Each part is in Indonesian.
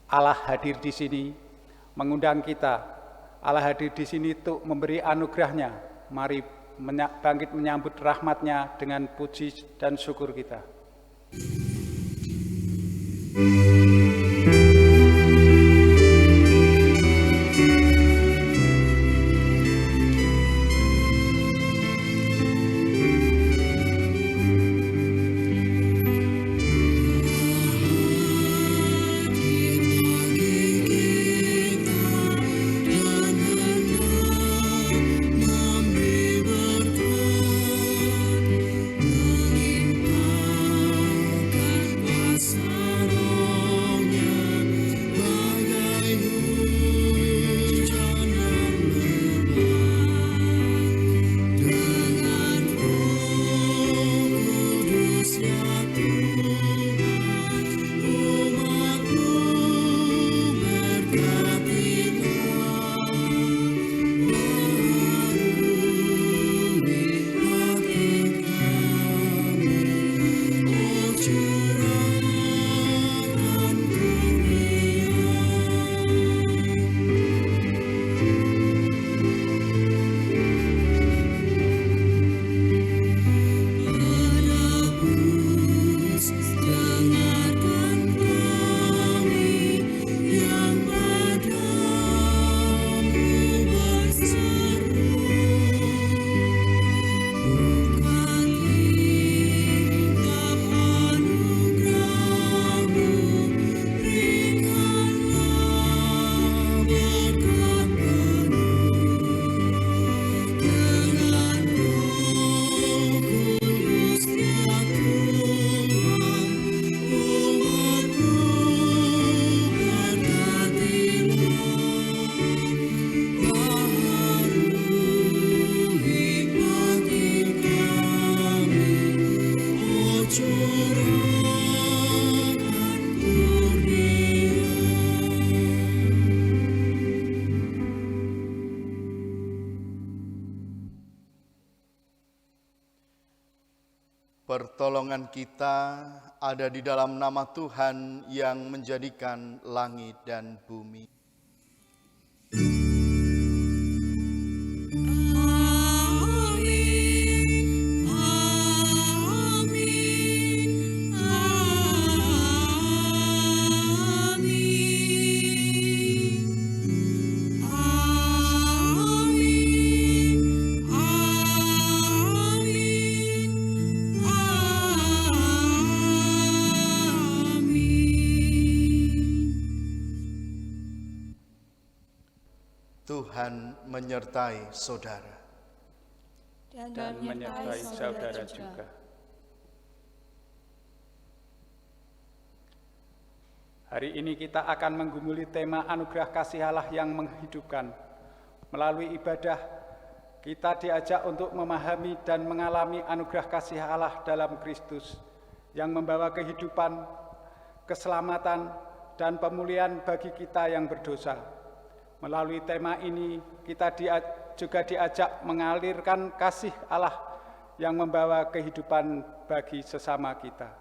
Allah hadir di sini, mengundang kita. Allah hadir di sini untuk memberi anugerahnya. Mari bangkit menyambut rahmatnya dengan puji dan syukur kita. Pertolongan kita ada di dalam nama Tuhan yang menjadikan langit dan bumi. Tuhan menyertai saudara dan menyertai saudara juga. Hari ini kita akan menggumuli tema anugerah kasih Allah yang menghidupkan. Melalui ibadah, kita diajak untuk memahami dan mengalami anugerah kasih Allah dalam Kristus yang membawa kehidupan, keselamatan, dan pemulihan bagi kita yang berdosa. Melalui tema ini, kita juga diajak mengalirkan kasih Allah yang membawa kehidupan bagi sesama kita.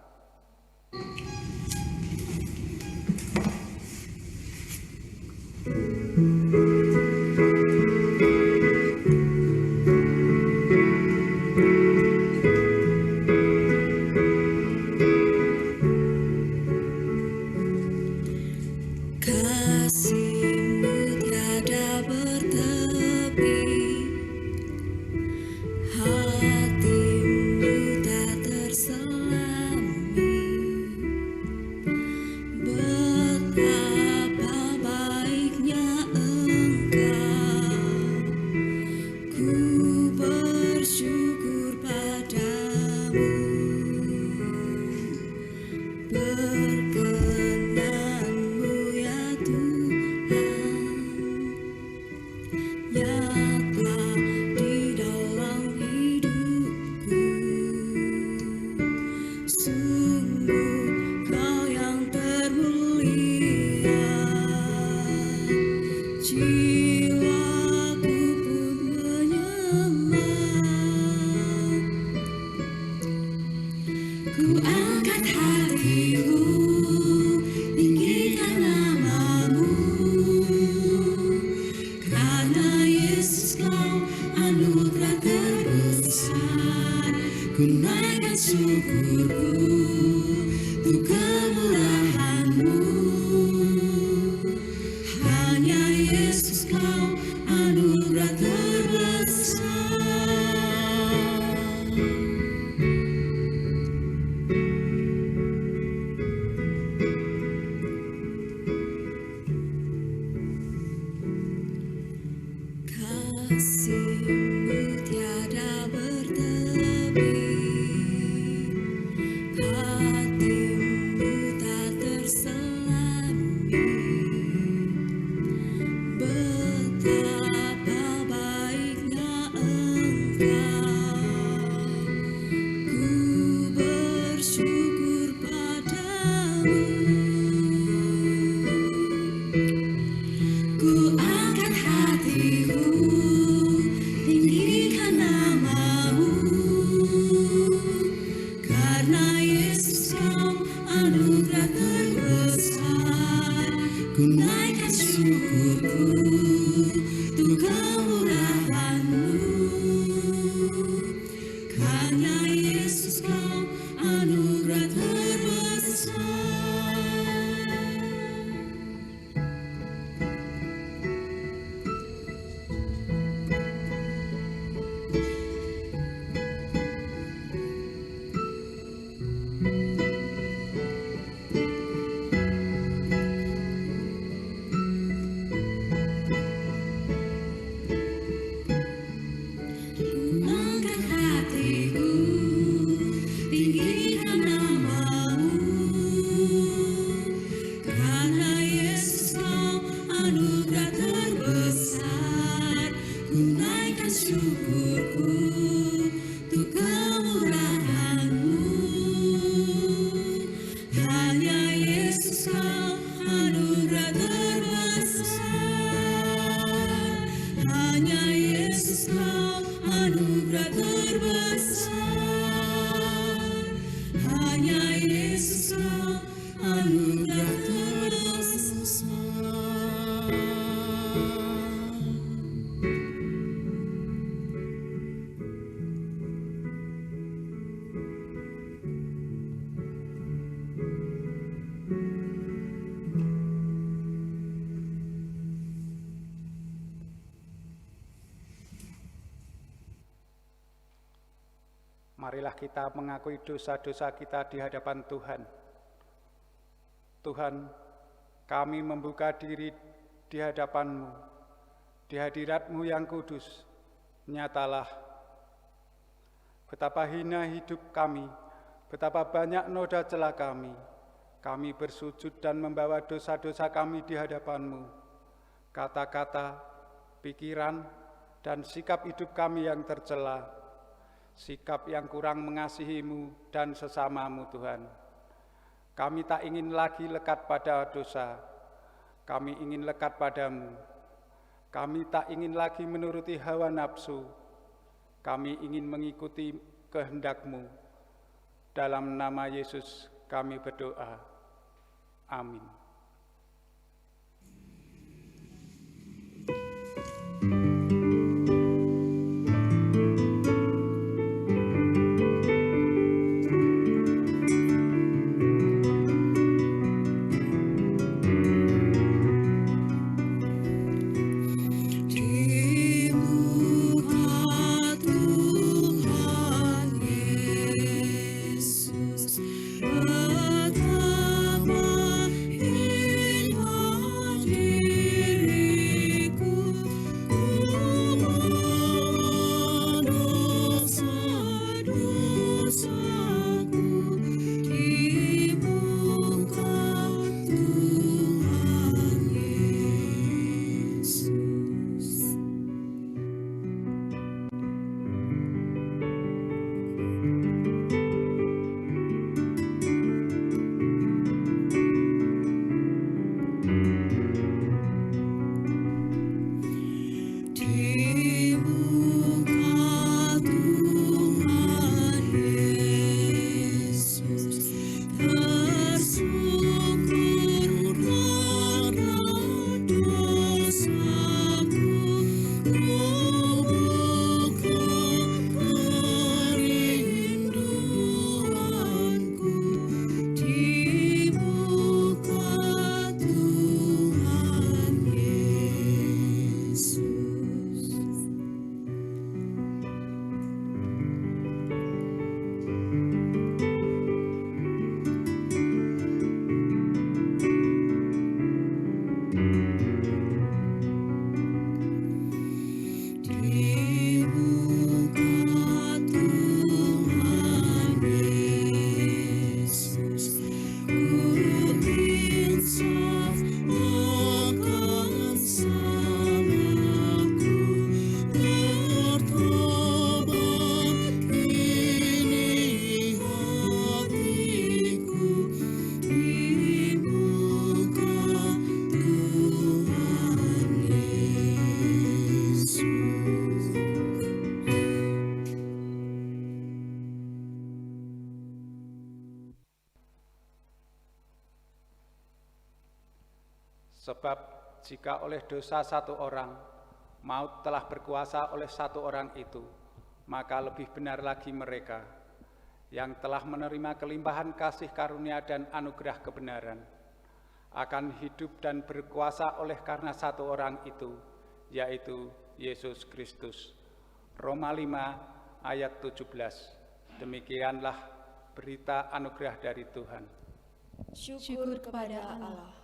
Ku angkat hatiku, tinggikan nama ku naikkan syukurku untuk kemurahan-Mu. Hanya Yesus Kau anugerah terbesar. Kasih-Mu tiada bertepi, hati-Mu tak terselami. Betapa baiknya Engkau, ku bersyukur padamu. Ku angkat hatiku, tinggikan nama-Mu, karena Yesus Kau anugerah terbesar. Ku naikkan syukurku untuk kemurahan-Mu, karena Yesus Kau anugerah terbesar. Angkat hatiku, tinggikan nama-Mu, karena Yesus Kau anugerah terbesar. Ku naikkan syukurku untuk kemurahan-Mu, hanya Yesus Kau anugerah terbesar. Hanya Yesus Kau anugerah terbesar. Hanya Yesus Kau anugerah terbesar. Marilah kita mengakui dosa-dosa kita di hadapan Tuhan. Tuhan, kami membuka diri di hadapan-Mu, di hadirat-Mu yang kudus. Nyatalah betapa hina hidup kami, betapa banyak noda celah kami. Kami bersujud dan membawa dosa-dosa kami di hadapan-Mu. Kata-kata, pikiran, dan sikap hidup kami yang tercela, sikap yang kurang mengasihi-Mu dan sesama-Mu, Tuhan. Kami tak ingin lagi lekat pada dosa, kami ingin lekat padamu. Kami tak ingin lagi menuruti hawa nafsu, kami ingin mengikuti kehendak-Mu. Dalam nama Yesus kami berdoa. Amin. Betapa Sebab jika oleh dosa satu orang, maut telah berkuasa oleh satu orang itu, maka lebih benar lagi mereka yang telah menerima kelimpahan kasih karunia dan anugerah kebenaran akan hidup dan berkuasa oleh karena satu orang itu, yaitu Yesus Kristus. Roma 5 ayat 17. Demikianlah berita anugerah dari Tuhan. Syukur kepada Allah.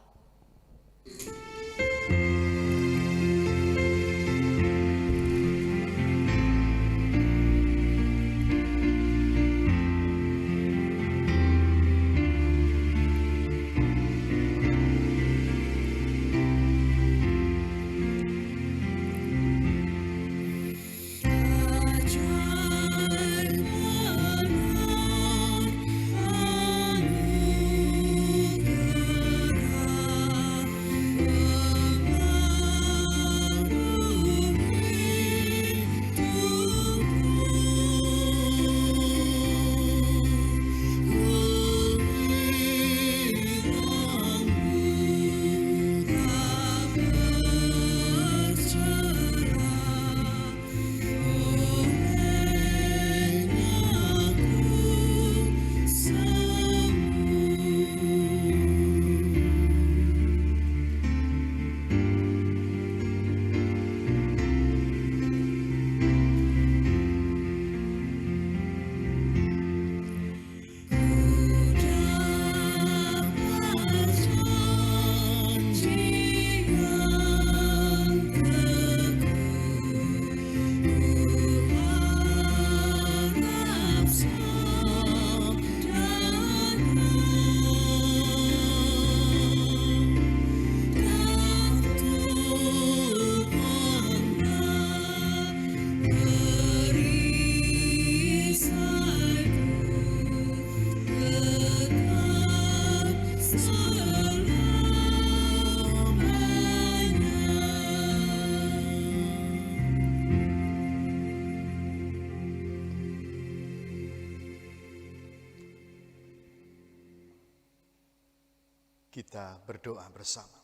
Kita berdoa bersama.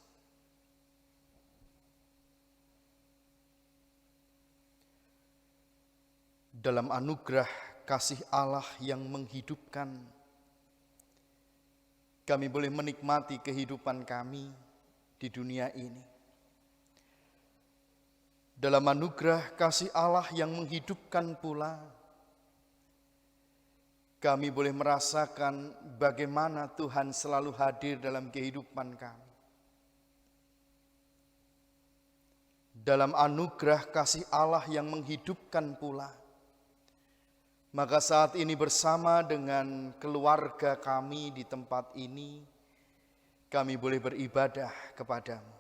Dalam anugerah kasih Allah yang menghidupkan, kami boleh menikmati kehidupan kami di dunia ini. Dalam anugerah kasih Allah yang menghidupkan pula, kami boleh merasakan bagaimana Tuhan selalu hadir dalam kehidupan kami. Dalam anugerah kasih Allah yang menghidupkan pula, maka saat ini bersama dengan keluarga kami di tempat ini, kami boleh beribadah kepadamu.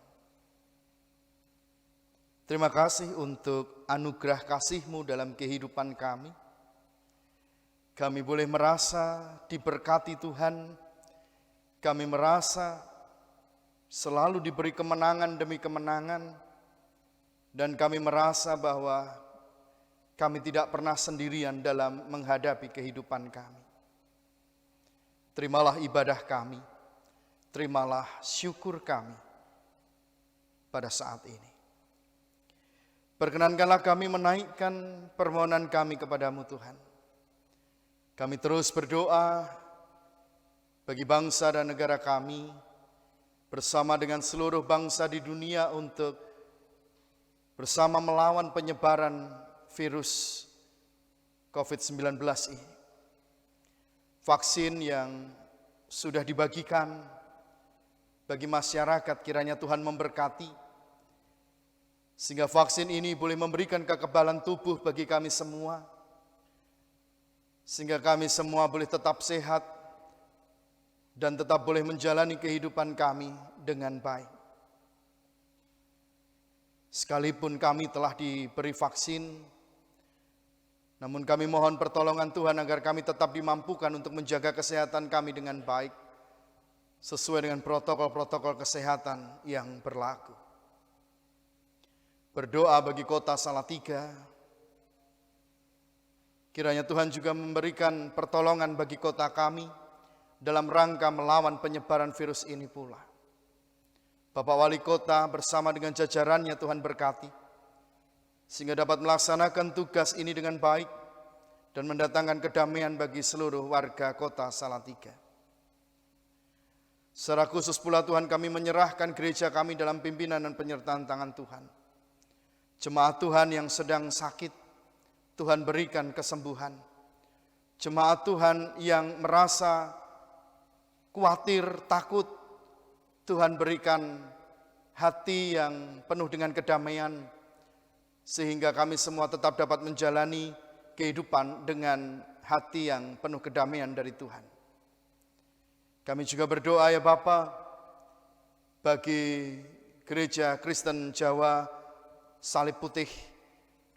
Terima kasih untuk anugerah kasih-Mu dalam kehidupan kami. Kami boleh merasa diberkati Tuhan, kami merasa selalu diberi kemenangan demi kemenangan, dan kami merasa bahwa kami tidak pernah sendirian dalam menghadapi kehidupan kami. Terimalah ibadah kami, terimalah syukur kami pada saat ini. Perkenankanlah kami menaikkan permohonan kami kepadamu Tuhan. Kami terus berdoa bagi bangsa dan negara kami, bersama dengan seluruh bangsa di dunia untuk bersama melawan penyebaran virus COVID-19 ini. Vaksin yang sudah dibagikan bagi masyarakat, kiranya Tuhan memberkati, sehingga vaksin ini boleh memberikan kekebalan tubuh bagi kami semua, sehingga kami semua boleh tetap sehat dan tetap boleh menjalani kehidupan kami dengan baik. Sekalipun kami telah diberi vaksin, namun kami mohon pertolongan Tuhan agar kami tetap dimampukan untuk menjaga kesehatan kami dengan baik, sesuai dengan protokol-protokol kesehatan yang berlaku. Berdoa bagi kota Salatiga, kiranya Tuhan juga memberikan pertolongan bagi kota kami dalam rangka melawan penyebaran virus ini pula. Bapak Wali Kota bersama dengan jajarannya Tuhan berkati, sehingga dapat melaksanakan tugas ini dengan baik dan mendatangkan kedamaian bagi seluruh warga kota Salatiga. Secara khusus pula Tuhan, kami menyerahkan gereja kami dalam pimpinan dan penyertaan tangan Tuhan. Jemaat Tuhan yang sedang sakit, Tuhan berikan kesembuhan. Jemaat Tuhan yang merasa khawatir, takut, Tuhan berikan hati yang penuh dengan kedamaian, sehingga kami semua tetap dapat menjalani kehidupan dengan hati yang penuh kedamaian dari Tuhan. Kami juga berdoa ya Bapa, bagi Gereja Kristen Jawa Salib Putih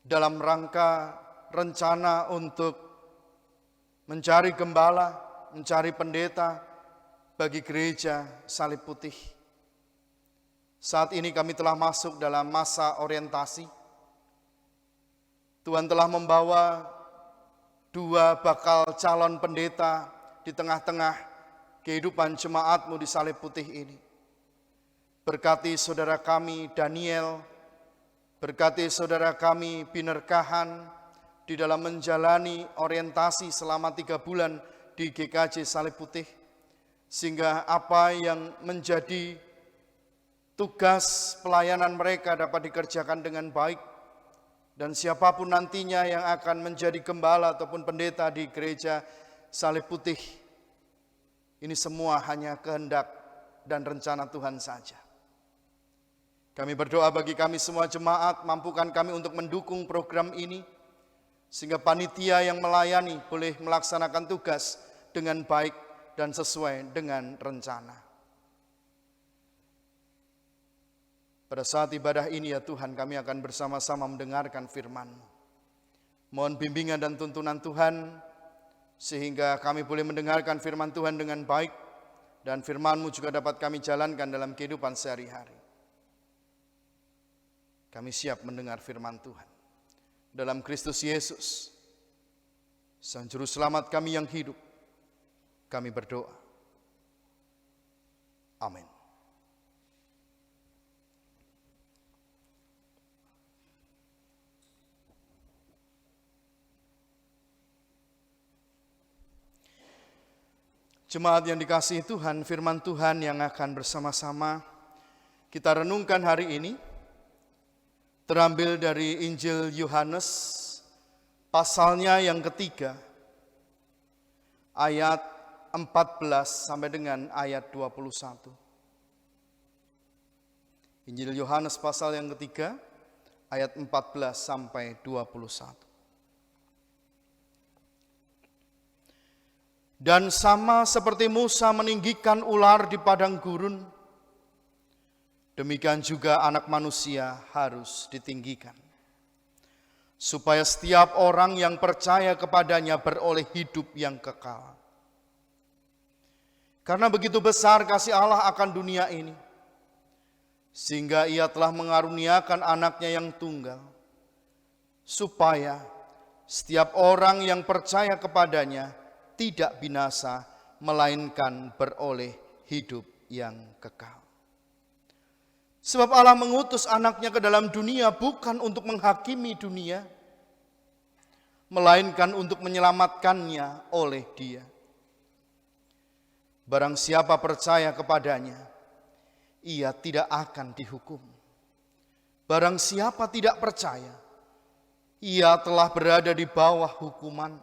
dalam rangka rencana untuk mencari gembala, mencari pendeta bagi Gereja Salib Putih. Saat ini kami telah masuk dalam masa orientasi. Tuhan telah membawa 2 bakal calon pendeta di tengah-tengah kehidupan jemaat-Mu di Salib Putih ini. Berkati saudara kami Daniel, berkati saudara kami Biner Kahan di dalam menjalani orientasi selama 3 bulan di GKJ Salib Putih, sehingga apa yang menjadi tugas pelayanan mereka dapat dikerjakan dengan baik, dan siapapun nantinya yang akan menjadi gembala ataupun pendeta di Gereja Salib Putih, ini semua hanya kehendak dan rencana Tuhan saja. Kami berdoa bagi kami semua jemaat, mampukan kami untuk mendukung program ini, sehingga panitia yang melayani boleh melaksanakan tugas dengan baik dan sesuai dengan rencana. Pada saat ibadah ini ya Tuhan, kami akan bersama-sama mendengarkan firman-Mu. Mohon bimbingan dan tuntunan Tuhan, sehingga kami boleh mendengarkan firman Tuhan dengan baik, dan firman-Mu juga dapat kami jalankan dalam kehidupan sehari-hari. Kami siap mendengar firman Tuhan. Dalam Kristus Yesus, Sang Juru Selamat kami yang hidup, kami berdoa. Amin. Jemaat yang dikasihi Tuhan, firman Tuhan yang akan bersama-sama kita renungkan hari ini terambil dari Injil Yohanes pasalnya yang ketiga, ayat 14 sampai dengan ayat 21. Injil Yohanes pasal yang ketiga, ayat 14 sampai 21. Dan sama seperti Musa meninggikan ular di padang gurun, demikian juga Anak Manusia harus ditinggikan, supaya setiap orang yang percaya kepadanya beroleh hidup yang kekal. Karena begitu besar kasih Allah akan dunia ini, sehingga Ia telah mengaruniakan Anaknya yang tunggal, supaya setiap orang yang percaya kepadanya tidak binasa, melainkan beroleh hidup yang kekal. Sebab Allah mengutus Anaknya ke dalam dunia bukan untuk menghakimi dunia, melainkan untuk menyelamatkannya oleh Dia. Barang siapa percaya kepadanya, ia tidak akan dihukum. Barang siapa tidak percaya, ia telah berada di bawah hukuman,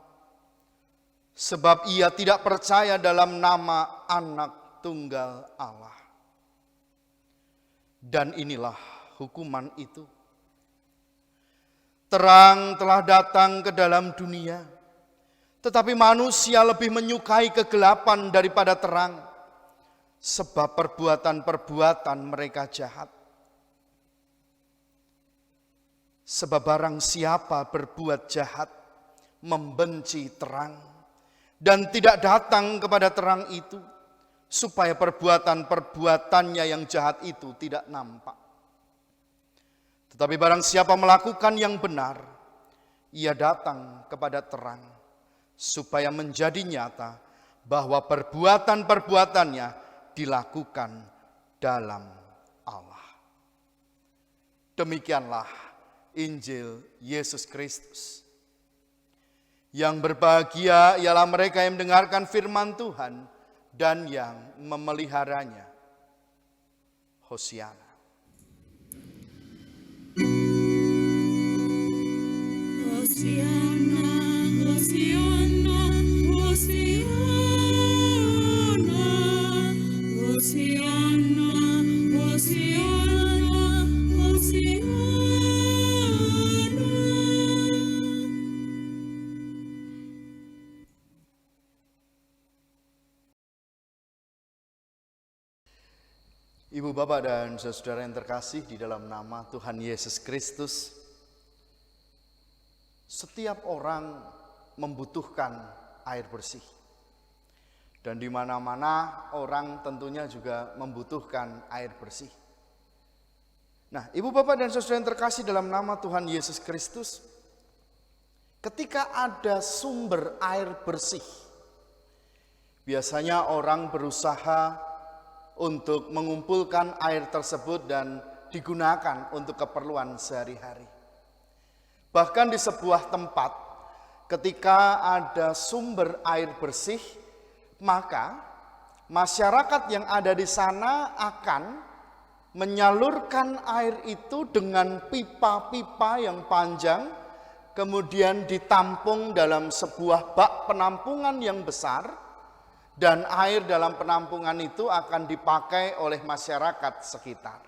sebab ia tidak percaya dalam nama Anak Tunggal Allah. Dan inilah hukuman itu. Terang telah datang ke dalam dunia, tetapi manusia lebih menyukai kegelapan daripada terang, sebab perbuatan-perbuatan mereka jahat. Sebab barang siapa berbuat jahat, membenci terang, dan tidak datang kepada terang itu, supaya perbuatan-perbuatannya yang jahat itu tidak nampak. Tetapi barang siapa melakukan yang benar, ia datang kepada terang, supaya menjadi nyata bahwa perbuatan-perbuatannya dilakukan dalam Allah. Demikianlah Injil Yesus Kristus. Yang berbahagia ialah mereka yang mendengarkan firman Tuhan dan yang memeliharanya. Hosiana. Hosiana, Hosiana, Hosiana, Hosiana, Hosiana, Hosiana. Ibu, Bapak, dan saudara yang terkasih di dalam nama Tuhan Yesus Kristus, setiap orang membutuhkan air bersih. Dan di mana-mana orang tentunya juga membutuhkan air bersih. Nah, Ibu, Bapak, dan saudara yang terkasih dalam nama Tuhan Yesus Kristus, ketika ada sumber air bersih, biasanya orang berusaha untuk mengumpulkan air tersebut dan digunakan untuk keperluan sehari-hari. Bahkan di sebuah tempat, ketika ada sumber air bersih, maka masyarakat yang ada di sana akan menyalurkan air itu dengan pipa-pipa yang panjang, kemudian ditampung dalam sebuah bak penampungan yang besar, dan air dalam penampungan itu akan dipakai oleh masyarakat sekitar.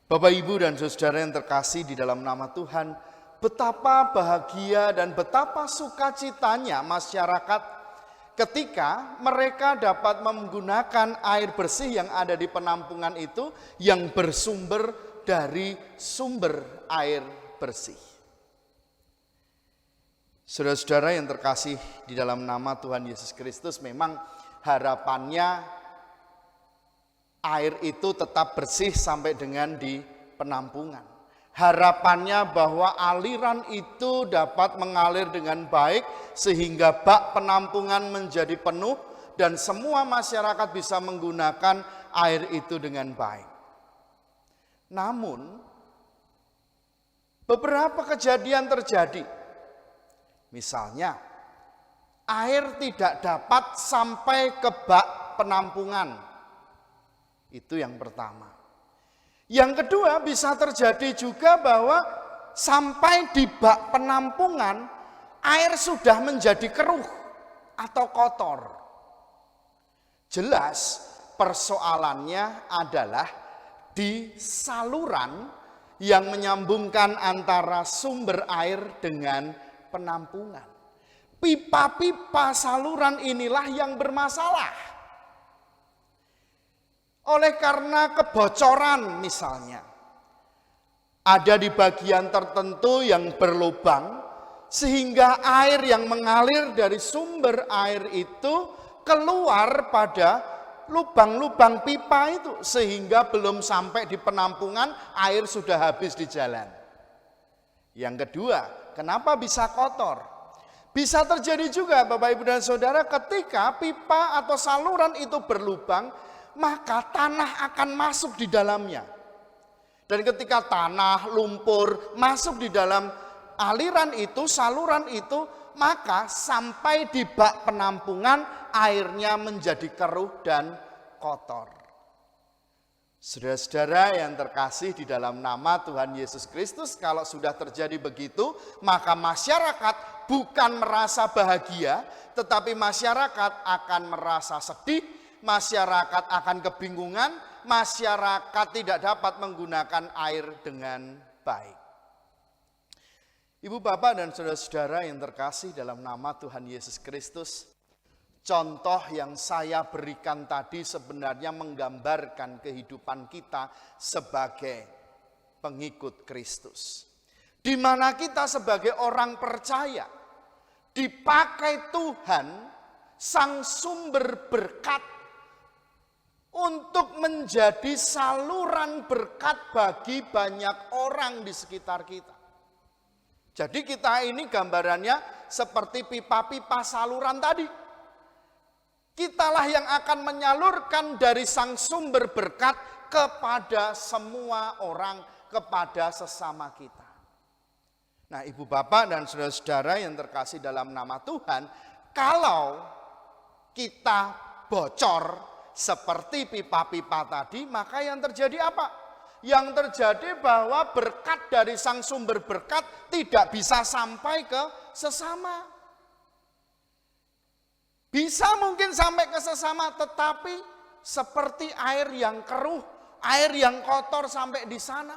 Bapak, Ibu, dan saudara yang terkasih di dalam nama Tuhan, betapa bahagia dan betapa sukacitanya masyarakat ketika mereka dapat menggunakan air bersih yang ada di penampungan itu yang bersumber dari sumber air bersih. Saudara-saudara yang terkasih di dalam nama Tuhan Yesus Kristus, memang harapannya air itu tetap bersih sampai dengan di penampungan. Harapannya bahwa aliran itu dapat mengalir dengan baik sehingga bak penampungan menjadi penuh dan semua masyarakat bisa menggunakan air itu dengan baik. Namun, beberapa kejadian terjadi. Misalnya, air tidak dapat sampai ke bak penampungan. Itu yang pertama. Yang kedua, bisa terjadi juga bahwa sampai di bak penampungan, air sudah menjadi keruh atau kotor. Jelas persoalannya adalah di saluran yang menyambungkan antara sumber air dengan penampungan. Pipa-pipa saluran inilah yang bermasalah. Oleh karena kebocoran misalnya, ada di bagian tertentu yang berlubang, sehingga air yang mengalir dari sumber air itu keluar pada lubang-lubang pipa itu, sehingga belum sampai di penampungan, air sudah habis di jalan. Yang kedua, kenapa bisa kotor? Bisa terjadi juga Bapak, Ibu, dan Saudara, ketika pipa atau saluran itu berlubang, maka tanah akan masuk di dalamnya. Dan ketika tanah, lumpur masuk di dalam aliran itu, saluran itu, maka sampai di bak penampungan airnya menjadi keruh dan kotor. Saudara-saudara yang terkasih di dalam nama Tuhan Yesus Kristus, kalau sudah terjadi begitu, maka masyarakat bukan merasa bahagia, tetapi masyarakat akan merasa sedih, masyarakat akan kebingungan, masyarakat tidak dapat menggunakan air dengan baik. Ibu, Bapak, dan saudara-saudara yang terkasih dalam nama Tuhan Yesus Kristus, contoh yang saya berikan tadi sebenarnya menggambarkan kehidupan kita sebagai pengikut Kristus. Di mana kita sebagai orang percaya dipakai Tuhan, sang sumber berkat, untuk menjadi saluran berkat bagi banyak orang di sekitar kita. Jadi kita ini gambarannya seperti pipa-pipa saluran tadi. Kitalah yang akan menyalurkan dari sang sumber berkat kepada semua orang, kepada sesama kita. Nah, ibu bapak dan saudara-saudara yang terkasih dalam nama Tuhan, kalau kita bocor seperti pipa-pipa tadi, maka yang terjadi apa? Yang terjadi bahwa berkat dari sang sumber berkat tidak bisa sampai ke sesama. Bisa mungkin sampai ke sesama, tetapi seperti air yang keruh, air yang kotor sampai di sana.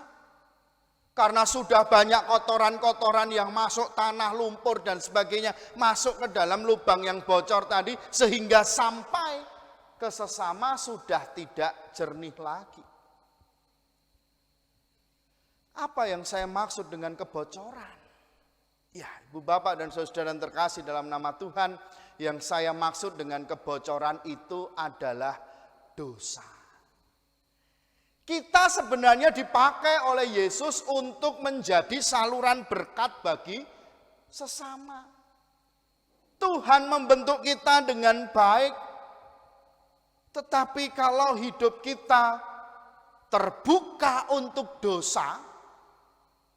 Karena sudah banyak kotoran-kotoran yang masuk tanah, lumpur dan sebagainya, masuk ke dalam lubang yang bocor tadi, sehingga sampai ke sesama sudah tidak jernih lagi. Apa yang saya maksud dengan kebocoran? Ya, ibu bapak dan saudara yang terkasih dalam nama Tuhan, yang saya maksud dengan kebocoran itu adalah dosa. Kita sebenarnya dipakai oleh Yesus untuk menjadi saluran berkat bagi sesama. Tuhan membentuk kita dengan baik, tetapi kalau hidup kita terbuka untuk dosa,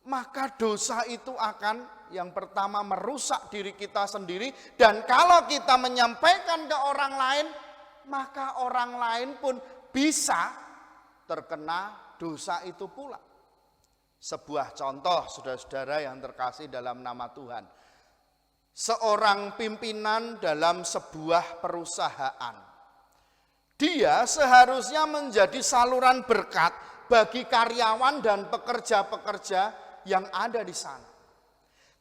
maka dosa itu akan yang pertama merusak diri kita sendiri, dan kalau kita menyampaikan ke orang lain, maka orang lain pun bisa terkena dosa itu pula. Sebuah contoh, saudara-saudara yang terkasih dalam nama Tuhan. Seorang pimpinan dalam sebuah perusahaan. Dia seharusnya menjadi saluran berkat bagi karyawan dan pekerja-pekerja yang ada di sana.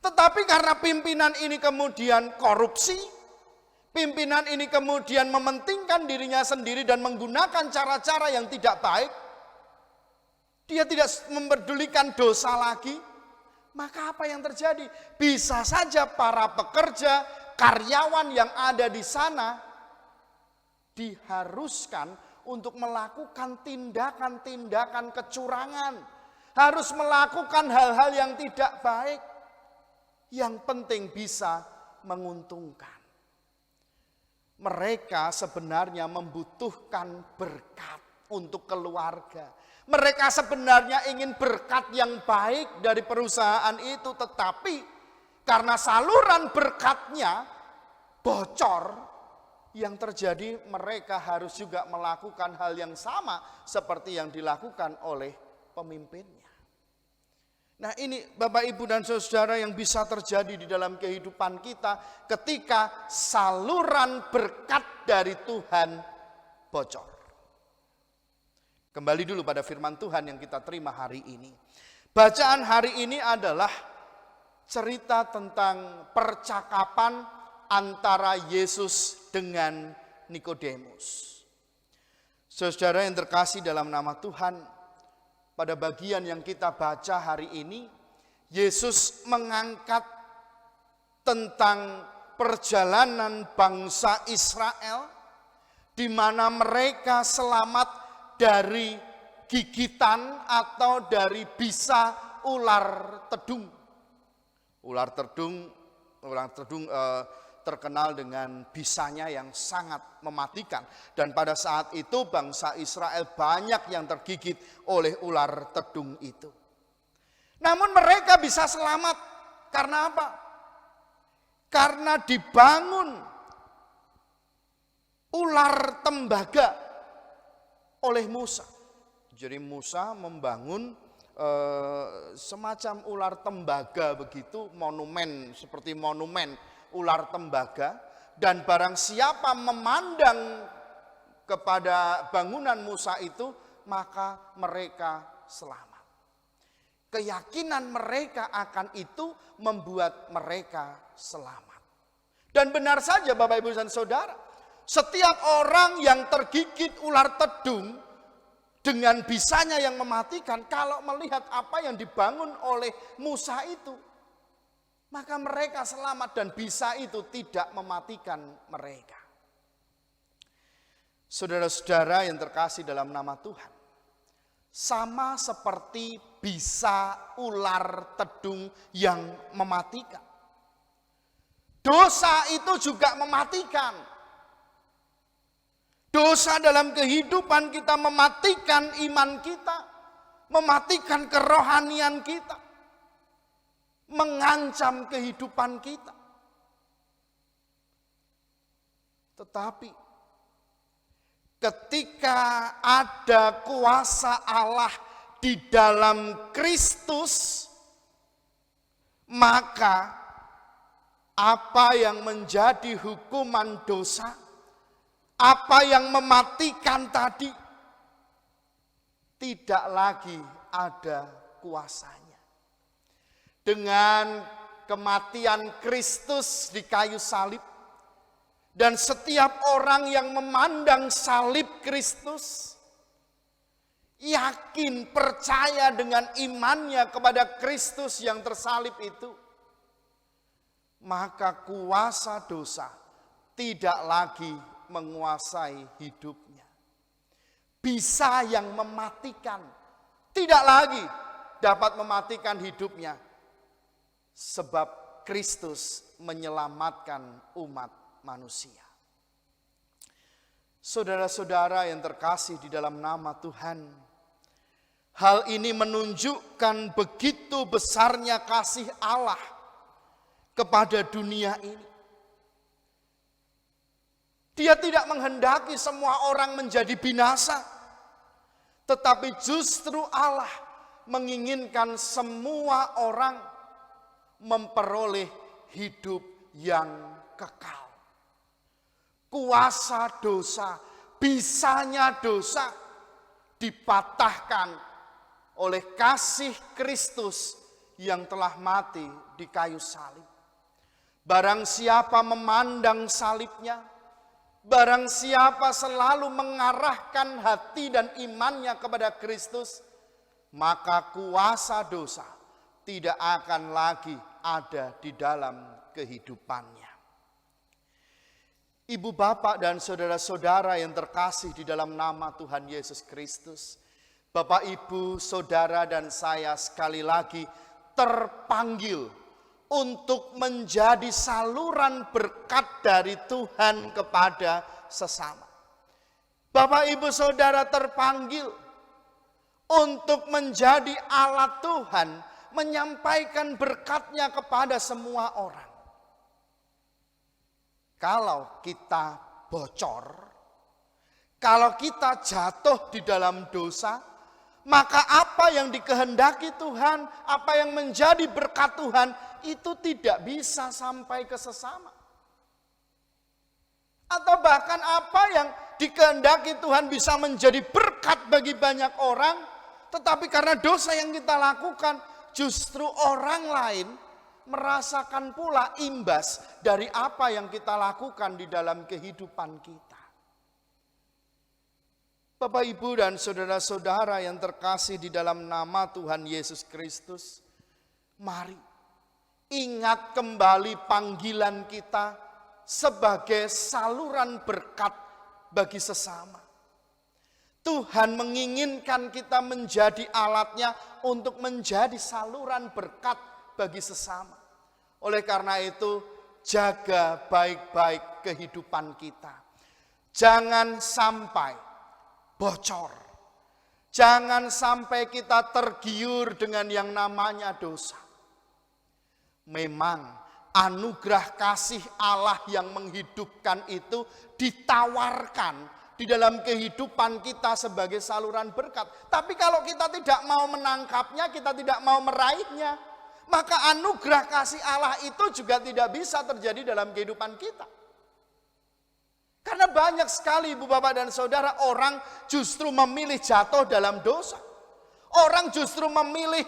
Tetapi karena pimpinan ini kemudian korupsi, pimpinan ini kemudian mementingkan dirinya sendiri dan menggunakan cara-cara yang tidak baik, dia tidak mempedulikan dosa lagi, maka apa yang terjadi? Bisa saja para pekerja, karyawan yang ada di sana diharuskan untuk melakukan tindakan-tindakan kecurangan, harus melakukan hal-hal yang tidak baik, yang penting bisa menguntungkan. Mereka sebenarnya membutuhkan berkat untuk keluarga. Mereka sebenarnya ingin berkat yang baik dari perusahaan itu, tetapi karena saluran berkatnya bocor, yang terjadi mereka harus juga melakukan hal yang sama seperti yang dilakukan oleh pemimpinnya. Nah, ini Bapak Ibu dan Saudara yang bisa terjadi di dalam kehidupan kita ketika saluran berkat dari Tuhan bocor. Kembali dulu pada firman Tuhan yang kita terima hari ini. Bacaan hari ini adalah cerita tentang percakapan antara Yesus dengan Nikodemus. Saudara yang terkasih dalam nama Tuhan, pada bagian yang kita baca hari ini, Yesus mengangkat tentang perjalanan bangsa Israel, di mana mereka selamat dari gigitan atau dari bisa ular tedung. Ular tedung terkenal dengan bisanya yang sangat mematikan. Dan pada saat itu bangsa Israel banyak yang tergigit oleh ular tedung itu. Namun mereka bisa selamat. Karena apa? Karena dibangun ular tembaga oleh Musa. Jadi Musa membangun semacam ular tembaga begitu, monumen, seperti monumen ular tembaga, dan barang siapa memandang kepada bangunan Musa itu, maka mereka selamat. Keyakinan mereka akan itu membuat mereka selamat. Dan benar saja Bapak Ibu dan Saudara, setiap orang yang tergigit ular tedung dengan bisanya yang mematikan, kalau melihat apa yang dibangun oleh Musa itu, maka mereka selamat dan bisa itu tidak mematikan mereka. Saudara-saudara yang terkasih dalam nama Tuhan, sama seperti bisa ular tedung yang mematikan, dosa itu juga mematikan. Dosa dalam kehidupan kita mematikan iman kita, mematikan kerohanian kita, mengancam kehidupan kita. Tetapi ketika ada kuasa Allah di dalam Kristus, maka apa yang menjadi hukuman dosa, apa yang mematikan tadi, tidak lagi ada kuasanya. Dengan kematian Kristus di kayu salib, dan setiap orang yang memandang salib Kristus, yakin, percaya dengan imannya kepada Kristus yang tersalib itu, maka kuasa dosa tidak lagi menguasai hidupnya. Bisa yang mematikan tidak lagi dapat mematikan hidupnya, sebab Kristus menyelamatkan umat manusia. Saudara-saudara yang terkasih di dalam nama Tuhan, hal ini menunjukkan begitu besarnya kasih Allah kepada dunia ini. Dia tidak menghendaki semua orang menjadi binasa, tetapi justru Allah menginginkan semua orang memperoleh hidup yang kekal. Kuasa dosa, bisanya dosa dipatahkan oleh kasih Kristus yang telah mati di kayu salib. Barang siapa memandang salibnya, barang siapa selalu mengarahkan hati dan imannya kepada Kristus, maka kuasa dosa tidak akan lagi ada di dalam kehidupannya. Ibu, bapak, dan saudara-saudara yang terkasih di dalam nama Tuhan Yesus Kristus, Bapak, Ibu, saudara, dan saya sekali lagi terpanggil untuk menjadi saluran berkat dari Tuhan kepada sesama. Bapak, Ibu, saudara terpanggil untuk menjadi alat Tuhan, menyampaikan berkatnya kepada semua orang. Kalau kita bocor, kalau kita jatuh di dalam dosa, maka apa yang dikehendaki Tuhan, apa yang menjadi berkat Tuhan, itu tidak bisa sampai ke sesama. Atau bahkan apa yang dikehendaki Tuhan bisa menjadi berkat bagi banyak orang, tetapi karena dosa yang kita lakukan, justru orang lain merasakan pula imbas dari apa yang kita lakukan di dalam kehidupan kita. Bapak, Ibu, dan saudara-saudara yang terkasih di dalam nama Tuhan Yesus Kristus, mari ingat kembali panggilan kita sebagai saluran berkat bagi sesama. Tuhan menginginkan kita menjadi alatnya untuk menjadi saluran berkat bagi sesama. Oleh karena itu, jaga baik-baik kehidupan kita. Jangan sampai bocor. Jangan sampai kita tergiur dengan yang namanya dosa. Memang anugerah kasih Allah yang menghidupkan itu ditawarkan di dalam kehidupan kita sebagai saluran berkat. Tapi kalau kita tidak mau menangkapnya, kita tidak mau meraihnya, maka anugerah kasih Allah itu juga tidak bisa terjadi dalam kehidupan kita. Karena banyak sekali ibu bapak dan saudara, orang justru memilih jatuh dalam dosa. Orang justru memilih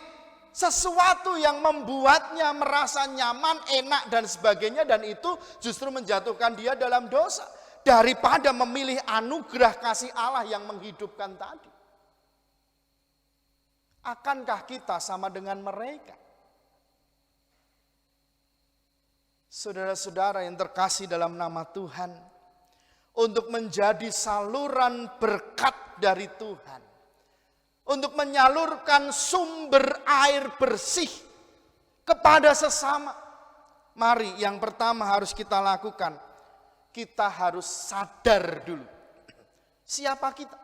sesuatu yang membuatnya merasa nyaman, enak dan sebagainya, dan itu justru menjatuhkan dia dalam dosa. Daripada memilih anugerah kasih Allah yang menghidupkan tadi. Akankah kita sama dengan mereka? Saudara-saudara yang terkasih dalam nama Tuhan, untuk menjadi saluran berkat dari Tuhan, untuk menyalurkan sumber air bersih kepada sesama, mari yang pertama harus kita lakukan, kita harus sadar dulu Siapa kita?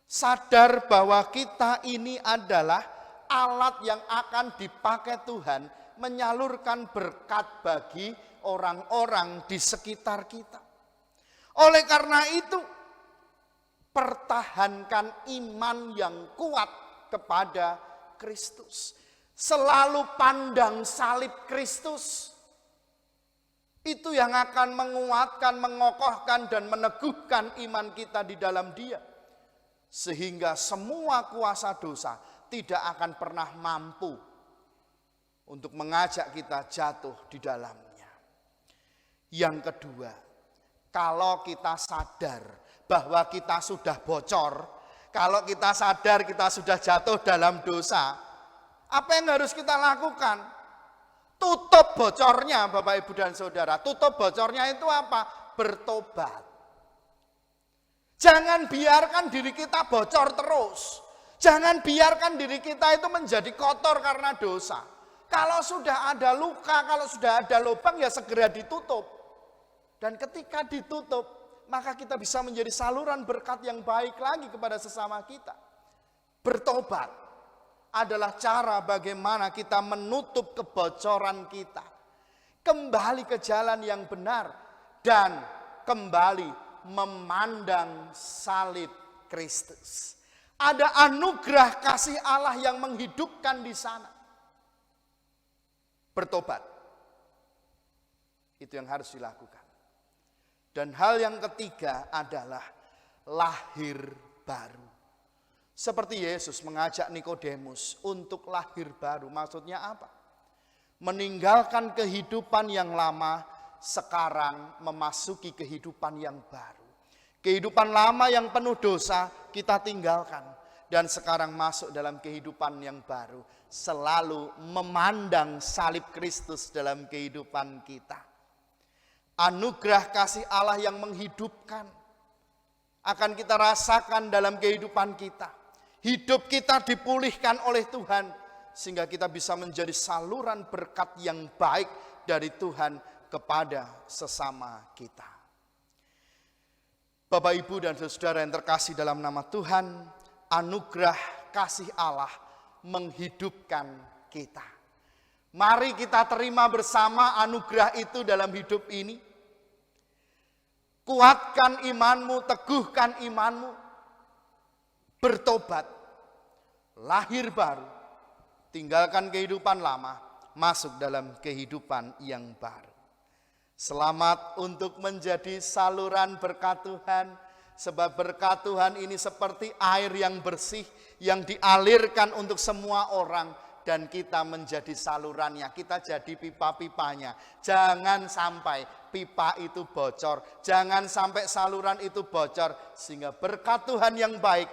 Sadar bahwa kita ini adalah alat yang akan dipakai Tuhan menyalurkan berkat bagi orang-orang di sekitar kita. Oleh karena itu, pertahankan iman yang kuat kepada Kristus. Selalu pandang salib Kristus. Itu yang akan menguatkan, mengokohkan, dan meneguhkan iman kita di dalam Dia. Sehingga semua kuasa dosa tidak akan pernah mampu untuk mengajak kita jatuh di dalamnya. Yang kedua, kalau kita sadar bahwa kita sudah bocor, kalau kita sadar kita sudah jatuh dalam dosa, apa yang harus kita lakukan? Tutup bocornya, Bapak, Ibu, dan Saudara. Tutup bocornya itu apa? Bertobat. Jangan biarkan diri kita bocor terus. Jangan biarkan diri kita itu menjadi kotor karena dosa. Kalau sudah ada luka, kalau sudah ada lubang, ya segera ditutup. Dan ketika ditutup, maka kita bisa menjadi saluran berkat yang baik lagi kepada sesama kita. Bertobat adalah cara bagaimana kita menutup kebocoran kita. Kembali ke jalan yang benar dan kembali memandang salib Kristus. Ada anugerah kasih Allah yang menghidupkan di sana. Bertobat. Itu yang harus dilakukan. Dan hal yang ketiga adalah lahir baru. Seperti Yesus mengajak Nikodemus untuk lahir baru. Maksudnya apa? Meninggalkan kehidupan yang lama, sekarang memasuki kehidupan yang baru. Kehidupan lama yang penuh dosa kita tinggalkan. Dan sekarang masuk dalam kehidupan yang baru. Selalu memandang salib Kristus dalam kehidupan kita. Anugerah kasih Allah yang menghidupkan akan kita rasakan dalam kehidupan kita. Hidup kita dipulihkan oleh Tuhan sehingga kita bisa menjadi saluran berkat yang baik dari Tuhan kepada sesama kita. Bapak, Ibu, dan Saudara yang terkasih dalam nama Tuhan, anugerah kasih Allah menghidupkan kita. Mari kita terima bersama anugerah itu dalam hidup ini. Kuatkan imanmu, teguhkan imanmu, bertobat, lahir baru, tinggalkan kehidupan lama, masuk dalam kehidupan yang baru. Selamat untuk menjadi saluran berkat Tuhan, sebab berkat Tuhan ini seperti air yang bersih, yang dialirkan untuk semua orang, dan kita menjadi salurannya, kita jadi pipa-pipanya. Jangan sampai pipa itu bocor, jangan sampai saluran itu bocor, sehingga berkat Tuhan yang baik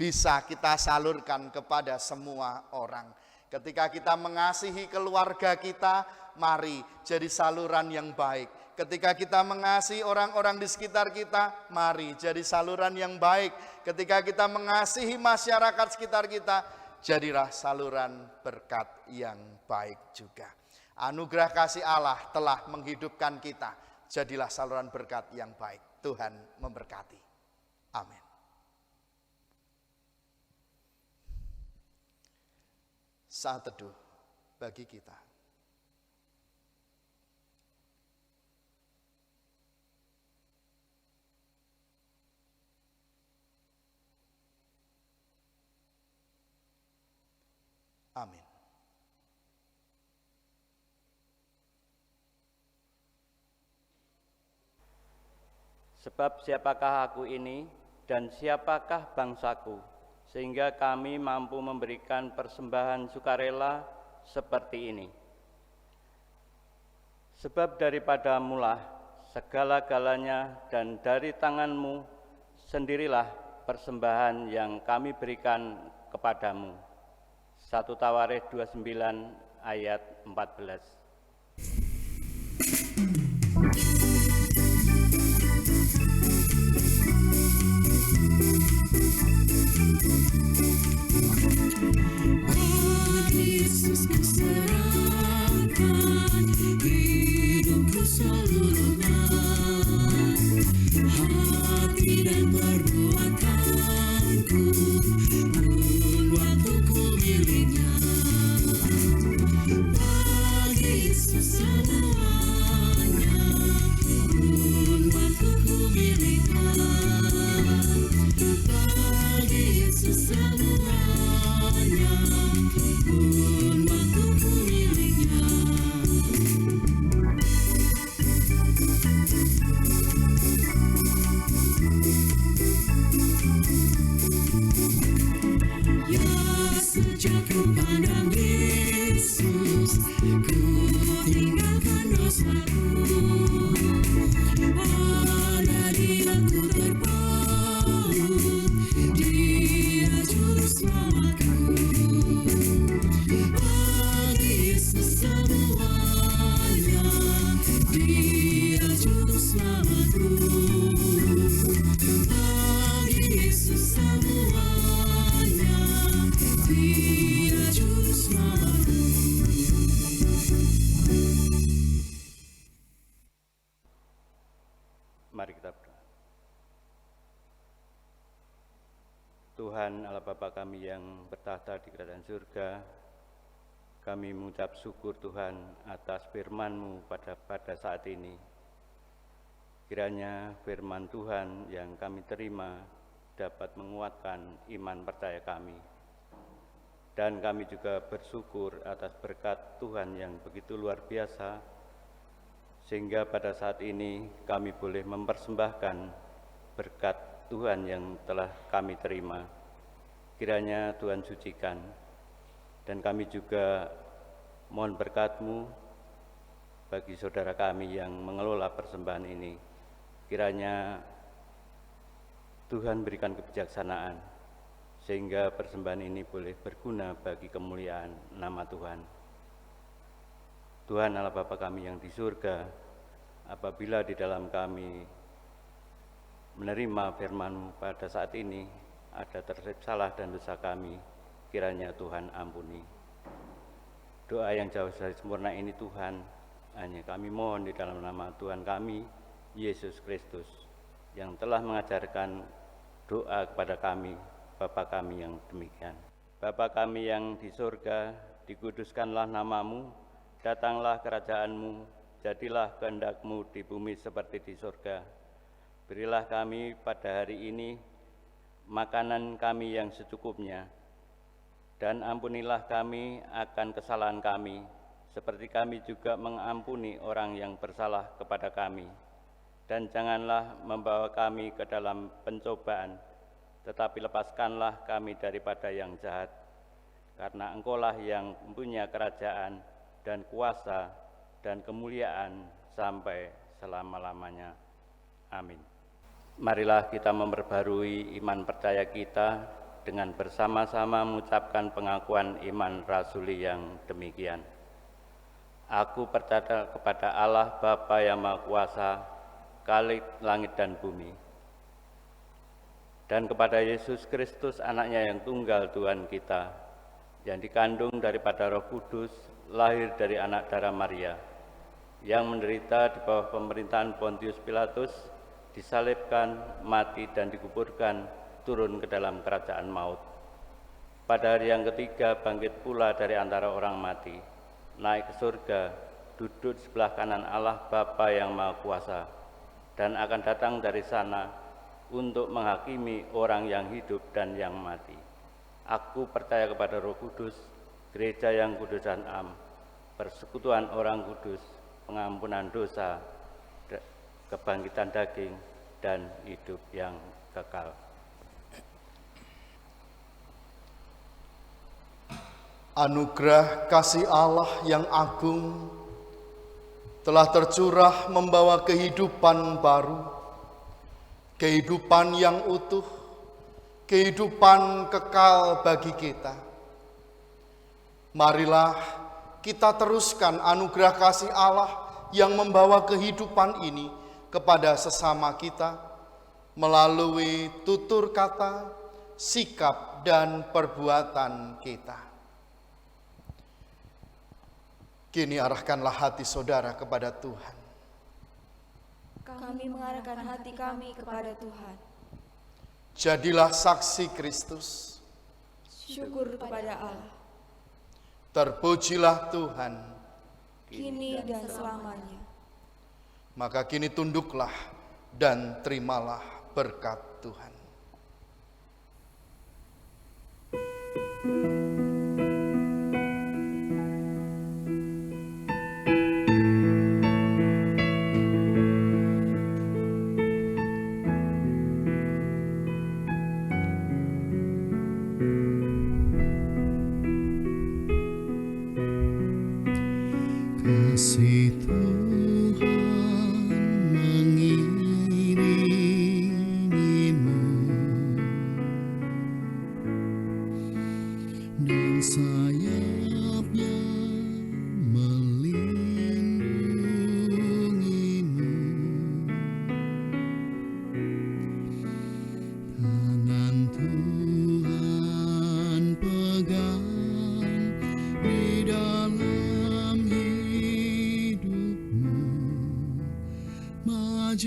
bisa kita salurkan kepada semua orang. Ketika kita mengasihi keluarga kita, mari jadi saluran yang baik. Ketika kita mengasihi orang-orang di sekitar kita, mari jadi saluran yang baik. Ketika kita mengasihi masyarakat sekitar kita, jadilah saluran berkat yang baik juga. Anugerah kasih Allah telah menghidupkan kita. Jadilah saluran berkat yang baik. Tuhan memberkati. Amin. Saat teduh bagi kita. Amin. Sebab siapakah aku ini dan siapakah bangsaku, sehingga kami mampu memberikan persembahan sukarela seperti ini. Sebab daripadamulah segala-galanya, dan dari tanganmu sendirilah persembahan yang kami berikan kepadamu. 1 Tawarikh 29 ayat 14. Yesus kuserahkan hidupku seluruhnya, hati dan baru Mari kita berdoa. Tuhan Allah Bapa kami yang bertahta di kerajaan surga, kami mengucap syukur Tuhan atas firman-Mu pada saat ini. Kiranya firman Tuhan yang kami terima dapat menguatkan iman percaya kami. Dan kami juga bersyukur atas berkat Tuhan yang begitu luar biasa, sehingga pada saat ini kami boleh mempersembahkan berkat Tuhan yang telah kami terima. Kiranya Tuhan sucikan, dan kami juga mohon berkat-Mu bagi saudara kami yang mengelola persembahan ini. Kiranya Tuhan berikan kebijaksanaan, sehingga persembahan ini boleh berguna bagi kemuliaan nama Tuhan. Tuhan Allah Bapa kami yang di surga, apabila di dalam kami menerima firman-Mu pada saat ini, ada terselip salah dan dosa kami, kiranya Tuhan ampuni. Doa yang jauh dari sempurna ini Tuhan, hanya kami mohon di dalam nama Tuhan kami, Yesus Kristus, yang telah mengajarkan doa kepada kami, Bapa kami yang demikian. Bapa kami yang di surga, dikuduskanlah nama-Mu, datanglah kerajaan-Mu, jadilah kehendak-Mu di bumi seperti di surga. Berilah kami pada hari ini makanan kami yang secukupnya, dan ampunilah kami akan kesalahan kami, seperti kami juga mengampuni orang yang bersalah kepada kami. Dan janganlah membawa kami ke dalam pencobaan, tetapi lepaskanlah kami daripada yang jahat. Karena Engkau-lah yang mempunyai kerajaan dan kuasa dan kemuliaan sampai selama-lamanya. Amin. Marilah kita memperbarui iman percaya kita dengan bersama-sama mengucapkan pengakuan iman rasuli yang demikian. Aku percaya kepada Allah Bapa yang Maha Kuasa, Khalik langit dan bumi, dan kepada Yesus Kristus anaknya yang tunggal Tuhan kita, yang dikandung daripada Roh Kudus, lahir dari anak darah Maria, yang menderita di bawah pemerintahan Pontius Pilatus, disalibkan, mati dan dikuburkan, turun ke dalam kerajaan maut. Pada hari yang ketiga bangkit pula dari antara orang mati, naik ke surga, duduk di sebelah kanan Allah Bapa yang Maha Kuasa, dan akan datang dari sana untuk menghakimi orang yang hidup dan yang mati. Aku percaya kepada Roh Kudus, gereja yang kudus dan am, persekutuan orang kudus, pengampunan dosa, kebangkitan daging, dan hidup yang kekal. Anugerah kasih Allah yang agung telah tercurah membawa kehidupan baru, kehidupan yang utuh, kehidupan kekal bagi kita. Marilah kita teruskan anugerah kasih Allah yang membawa kehidupan ini kepada sesama kita melalui tutur kata, sikap, dan perbuatan kita. Kini arahkanlah hati saudara kepada Tuhan. Kami mengarahkan hati kami kepada Tuhan. Jadilah saksi Kristus. Syukur kepada Allah, Terpujilah Tuhan. kini dan selamanya. Maka kini tunduklah dan terimalah berkat Tuhan. Kasih Tuhan mengiringimu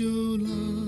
Ayolah